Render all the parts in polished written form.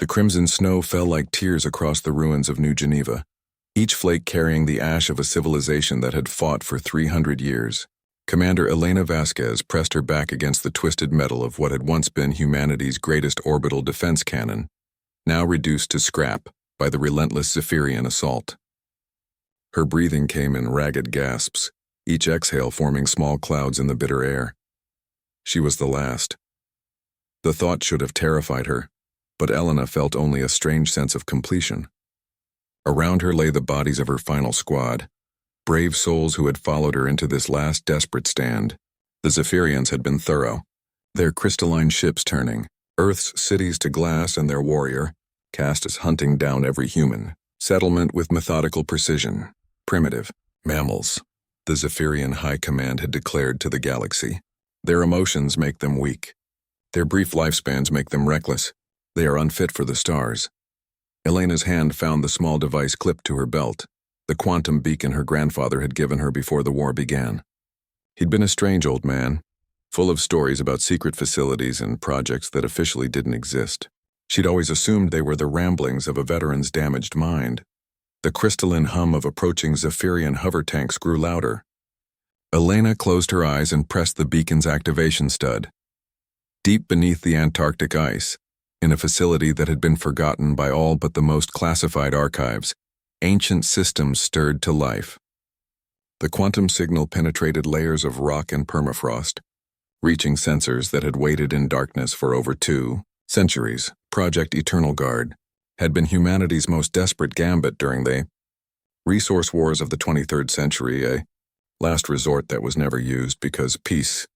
The crimson snow fell like tears across the ruins of New Geneva, each flake carrying the ash of a civilization that had fought for 300 years. Commander Elena Vasquez pressed her back against the twisted metal of what had once been humanity's greatest orbital defense cannon, now reduced to scrap by the relentless Zephyrian assault. Her breathing came in ragged gasps, each exhale forming small clouds in the bitter air. She was the last. The thought should have terrified her, but Elena felt only a strange sense of completion. Around her lay the bodies of her final squad, brave souls who had followed her into this last desperate stand. The Zephyrians had been thorough, their crystalline ships turning, Earth's cities to glass, and their warrior, cast as hunting down every human settlement with methodical precision. Primitive mammals, the Zephyrian High Command had declared to the galaxy. Their emotions make them weak. Their brief lifespans make them reckless. They are unfit for the stars. Elena's hand found the small device clipped to her belt, the quantum beacon her grandfather had given her before the war began. He'd been a strange old man, full of stories about secret facilities and projects that officially didn't exist. She'd always assumed they were the ramblings of a veteran's damaged mind. The crystalline hum of approaching Zephyrian hover tanks grew louder. Elena closed her eyes and pressed the beacon's activation stud. Deep beneath the Antarctic ice, in a facility that had been forgotten by all but the most classified archives, ancient systems stirred to life. The quantum signal penetrated layers of rock and permafrost, reaching sensors that had waited in darkness for over 2 centuries. Project Eternal Guard had been humanity's most desperate gambit during the resource wars of the 23rd century, a last resort that was never used because peace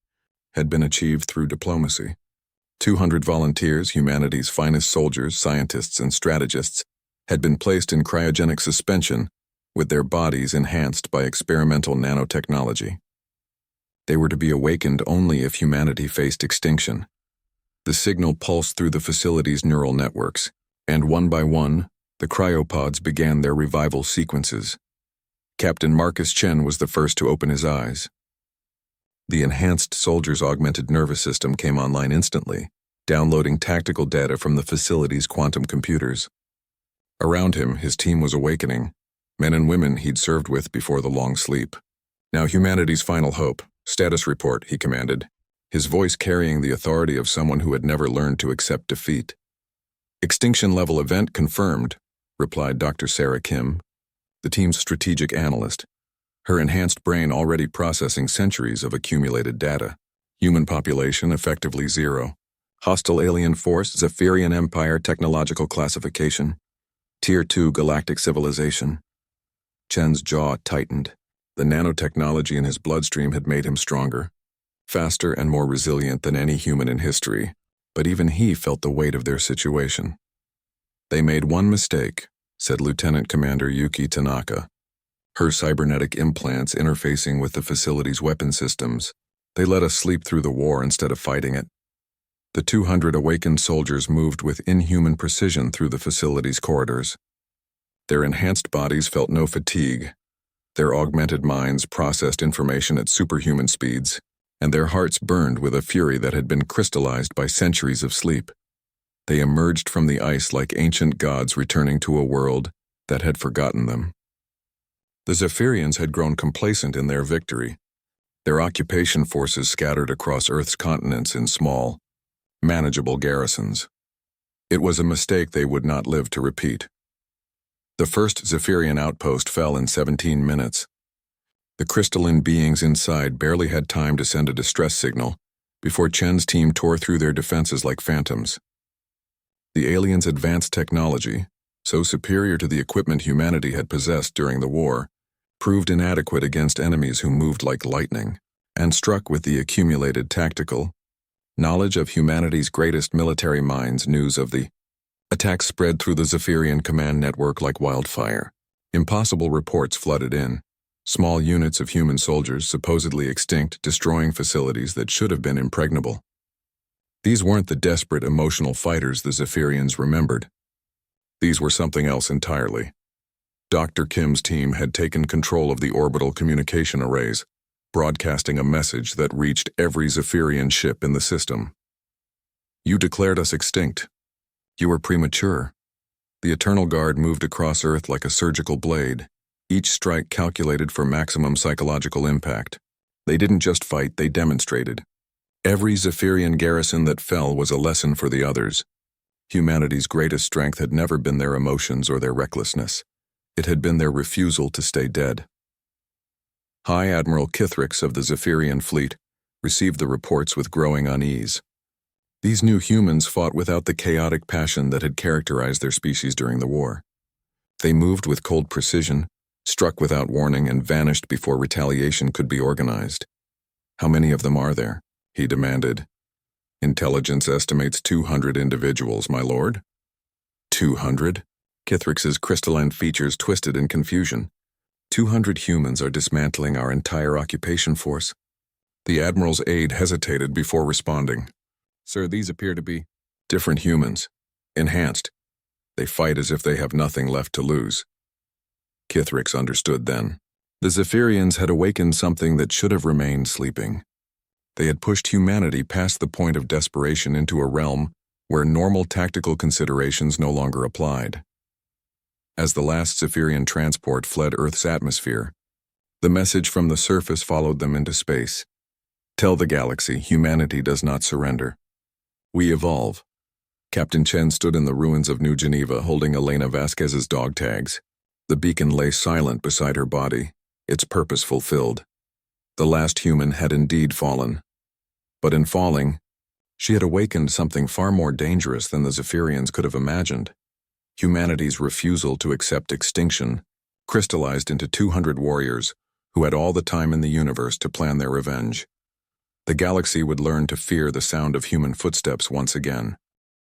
had been achieved through diplomacy. 200 volunteers, humanity's finest soldiers, scientists, and strategists, had been placed in cryogenic suspension with their bodies enhanced by experimental nanotechnology. They were to be awakened only if humanity faced extinction. The signal pulsed through the facility's neural networks, and one by one, the cryopods began their revival sequences. Captain Marcus Chen was the first to open his eyes. The enhanced soldier's augmented nervous system came online instantly, downloading tactical data from the facility's quantum computers. Around him, his team was awakening, men and women he'd served with before the long sleep. "Now humanity's final hope. Status report," he commanded, his voice carrying the authority of someone who had never learned to accept defeat. "Extinction-level event confirmed," replied Dr. Sarah Kim, the team's strategic analyst, her enhanced brain already processing centuries of accumulated data. "Human population effectively 0. Hostile alien force, Zephyrian Empire technological classification. Tier 2 galactic civilization." Chen's jaw tightened. The nanotechnology in his bloodstream had made him stronger, faster and more resilient than any human in history, but even he felt the weight of their situation. "They made one mistake," said Lieutenant Commander Yuki Tanaka, her cybernetic implants interfacing with the facility's weapon systems. "They let us sleep through the war instead of fighting it." The 200 awakened soldiers moved with inhuman precision through the facility's corridors. Their enhanced bodies felt no fatigue. Their augmented minds processed information at superhuman speeds, and their hearts burned with a fury that had been crystallized by centuries of sleep. They emerged from the ice like ancient gods returning to a world that had forgotten them. The Zephyrians had grown complacent in their victory, their occupation forces scattered across Earth's continents in small, manageable garrisons. It was a mistake they would not live to repeat. The first Zephyrian outpost fell in 17 minutes. The crystalline beings inside barely had time to send a distress signal before Chen's team tore through their defenses like phantoms. The aliens' advanced technology, so superior to the equipment humanity had possessed during the war, proved inadequate against enemies who moved like lightning, and struck with the accumulated tactical knowledge of humanity's greatest military minds. News of the attack spread through the Zephyrian command network like wildfire. Impossible reports flooded in. Small units of human soldiers supposedly extinct, destroying facilities that should have been impregnable. These weren't the desperate, emotional fighters the Zephyrians remembered. These were something else entirely. Dr. Kim's team had taken control of the orbital communication arrays, broadcasting a message that reached every Zephyrian ship in the system. "You declared us extinct. You were premature. The Eternal Guard moved across Earth like a surgical blade, each strike calculated for maximum psychological impact. They didn't just fight, they demonstrated. Every Zephyrian garrison that fell was a lesson for the others. Humanity's greatest strength had never been their emotions or their recklessness. It had been their refusal to stay dead. High Admiral Kithrix of the Zephyrian fleet received the reports with growing unease. These new humans fought without the chaotic passion that had characterized their species during the war. They moved with cold precision, struck without warning, and vanished before retaliation could be organized. "How many of them are there?" he demanded. "Intelligence estimates 200 individuals, my lord." 200? Kithrix's crystalline features twisted in confusion. 200 humans are dismantling our entire occupation force. The Admiral's aide hesitated before responding. "Sir, these appear to be different humans. Enhanced. They fight as if they have nothing left to lose." Kithrix understood then. The Zephyrians had awakened something that should have remained sleeping. They had pushed humanity past the point of desperation into a realm where normal tactical considerations no longer applied. As the last Zephyrian transport fled Earth's atmosphere, the message from the surface followed them into space. "Tell the galaxy, humanity does not surrender. We evolve." Captain Chen stood in the ruins of New Geneva holding Elena Vasquez's dog tags. The beacon lay silent beside her body, its purpose fulfilled. The last human had indeed fallen. But in falling, she had awakened something far more dangerous than the Zephyrians could have imagined. Humanity's refusal to accept extinction crystallized into 200 warriors who had all the time in the universe to plan their revenge. The galaxy would learn to fear the sound of human footsteps once again.